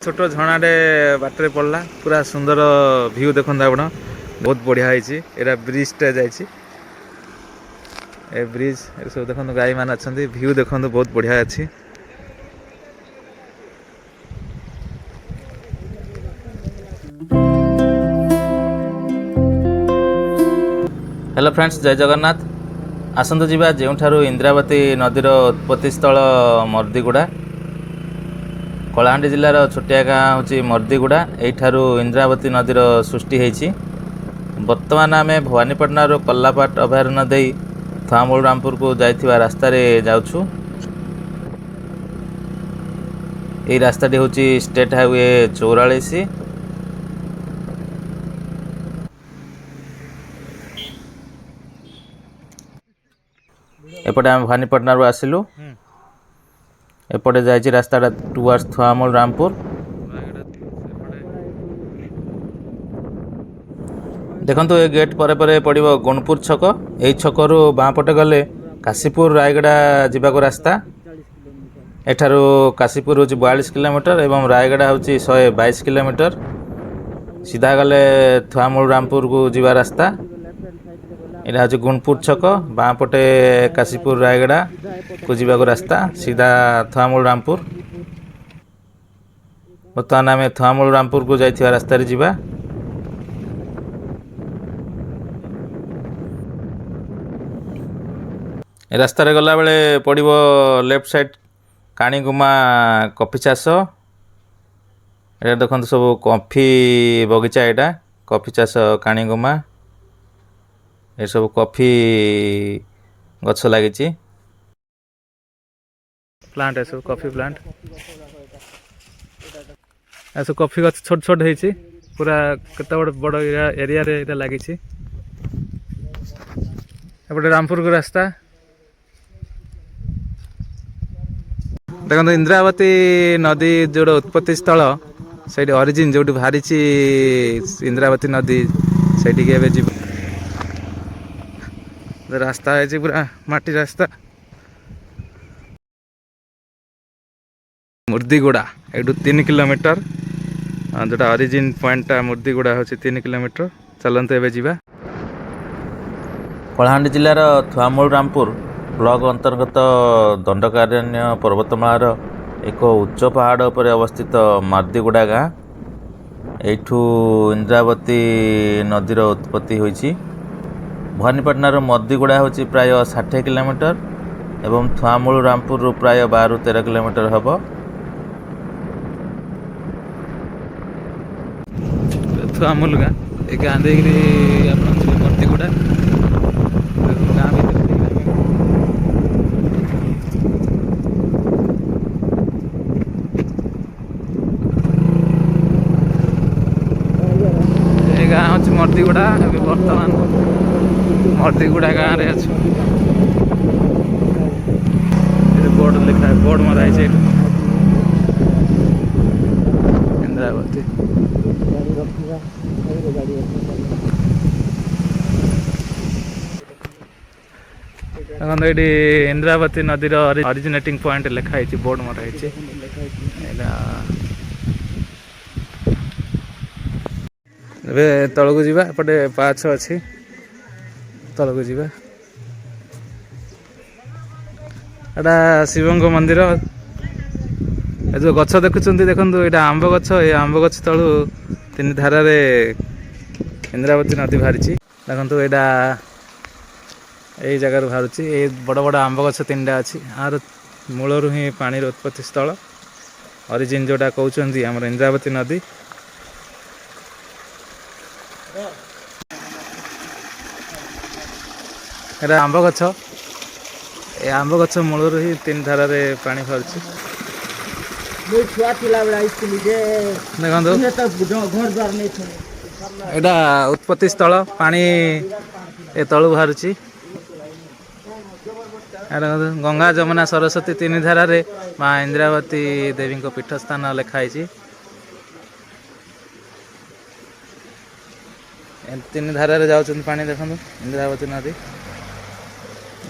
छोट झणाटे बाटर पड़ला पूरा सुंदर व्यू देखते आप बहुत बढ़िया है ब्रिजटे जाइए ब्रिज सब देखो गाई मान अच्छा व्यू देखो बहुत बढ़िया अच्छी हेलो फ्रेंड्स जय जगन्नाथ आसतु जावा जो इंद्रावती नदीर उत्पत्ति स्थल मर्दीगुड़ा कलाहांडी जिलार छोटिया गाँ हूँ मर्दीगुड़ा यू इंद्रावती नदीर सृष्टि होती बर्तमान आम भवानीपाटना कल्लापाट अभयारण्य दे थुआमूल रामपुर को जाइथिबा रास्ता जाऊँ ये रास्ताटी हूँ स्टेट हाईवे 44 एपटे आम भवानीपाटना आसिलु एपटे जाइए रास्ता टुवर्ड्स थुआमूल रामपुर देखो ये गेट पर पड़ो गुणपुर छक यही छकु बाँ पटे गले काशीपुर रायगड़ा जावाक रास्ता एठारू काशीपुर हूँ 42 किलोमीटर एवं रायगड़ा हूँ 122 किलोमीटर सीधा गले थुआमूल रामपुर को जीवा रास्ता यहाँ हूँ गुणपुर छक बाँ पटे काशीपुर रायगड़ा को जीवाक रास्ता सीधा थुआमूल रामपुर बर्तमान आम थुआमूल रामपुर को जाइथिबा रास्ता जीवा रास्तार गला बेले पड़ो लेफ्ट साइड काणीगुमा कॉफी चाष ये देखो सब कॉफी बगीचा यहाँ कॉफी चाष काणीगुमा ये सब कॉफी गछ लगी प्लांट है सब कॉफी प्लांट सब कॉफी गछ छोट छोट है पूरा केत बड़ एरिया रे लगी एपटे रामपुर को रास्ता देखो इंद्रावती नदी जो उत्पत्ति स्थल से ओरिजिन जो बाहरी इंद्रावती नदी से रास्ता है पूरा माटी रास्ता मुर्दीगुड़ा यू 3 किलोमीटर जोटा ओरिजिन पॉइंट मुर्दीगुड़ा हूँ 3 किलोमीटर चलते एवं जावा कलाहांडी जिलार थुआमूल रामपुर ब्लॉक अंतर्गत दंडकारण्य पर्वतमालार एक उच्च पहाड़ पर अवस्थित मर्दीगुड़ा गाँ एठू इंद्रावती नदीर उत्पत्ति होइछि भवानीपाटनार मर्दीगुड़ा हूँ प्राय 60 किलोमीटर एवं थुआमूल रामपुर प्राय 12-13 किलोमीटर हम थुआमूल गाँ ये गाँ देखिए मर्दीगुड़ा गाँ गाँ हूँ मर्दीगुड़ा बर्तमान मर्दीगुड़ा गाँव में अच्छे बोर्ड लिखा है बोर्ड मरा है इंद्रावती देखो ये इंद्रावती नदीर ओरिजिनेटिंग पॉइंट लिखाई बोर्ड मरा है ए तल को जीवा एपटे पाछ अच्छी तल को जीवा एटा शिवंग मंदिर जो गछ देखुं देखो यहाँ आंब गछ ये आंब गछ तलू 3 धारा इंद्रावती नदी बाहरी देखो यहाँ यही जगार बाहर ये बड़ बड़ आंब गछ 3टा अच्छी यार मूलर ही पानी उत्पत्ति स्थल ओरिजिन जोटा कहते आम इंद्रावती नदी एटा आंब गछ ए आंब गछ मूलर ही 3 धारा पानी बाहर देखो उत्पत्ति स्थल पानी ए तलु बाहर गंगा जमुना सरस्वती 3 धारा माँ इंद्रावती देवी पीठस्थान लिखाई 3 धारा जाऊँ पानी देखो इंद्रावती नदी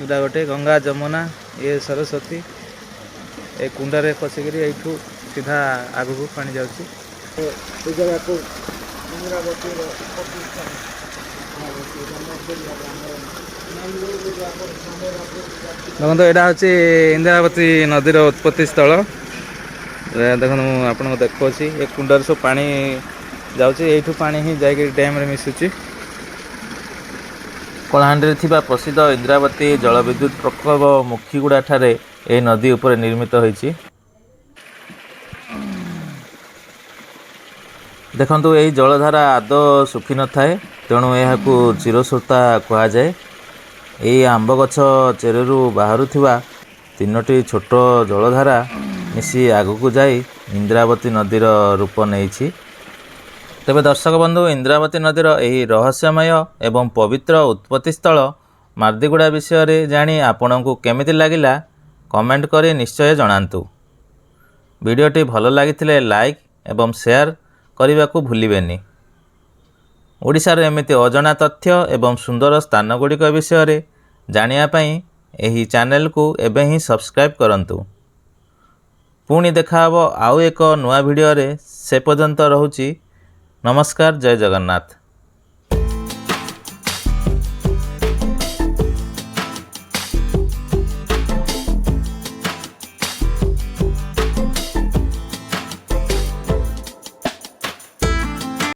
इटा गोटे गंगा जमुना ये सरस्वती ए कुंडारे पशिकी यू सीधा आगु को पानी जाउची देखो यहाँ हूँ इंदिरावती नदीर उत्पत्ति स्थल देखो आपको देखुची ए कुंडर सब पानी जाऊँ पानी ही जाकि डैम रे मिशुची कलाहांडी थिबा प्रसिद्ध इंदिरावती जलविद्युत प्रकल्प मुखीगुड़ा ठारे ए नदी उपर निर्मित होईची देखंतु एही जलधारा आदौ सुखी न थाए तेणु एहाकू चिरस्रोता कहा जाए एही आंब गछ चेरु बाहरुथिबा तीनोटी छोट जलधारा मिसी आगकू जाई इंदिरावती नदीर रूप नेइछि तेबे दर्शक बंधु इंदिरावती नदीर एही रहस्यमय एवं पवित्र उत्पत्ति स्थल मार्दीगुड़ा विषय रे जानी आपनकू केमिति लागिला कमेंट करी निश्चय जणांतु वीडियोटी भल लागिथिले लाइक एवं शेयर करने को भूलिबेनी ओडिशार एमिति अजଣା तथ्य एवं सुंदर स्थान गुड़िक विषय रे जानिया पई एही चैनल को एबे ही सब्सक्राइब करंतु पुणी देखा हबो आउ एक नुआ वीडियो रे से पर्यंत रहूची नमस्कार जय जगन्नाथ।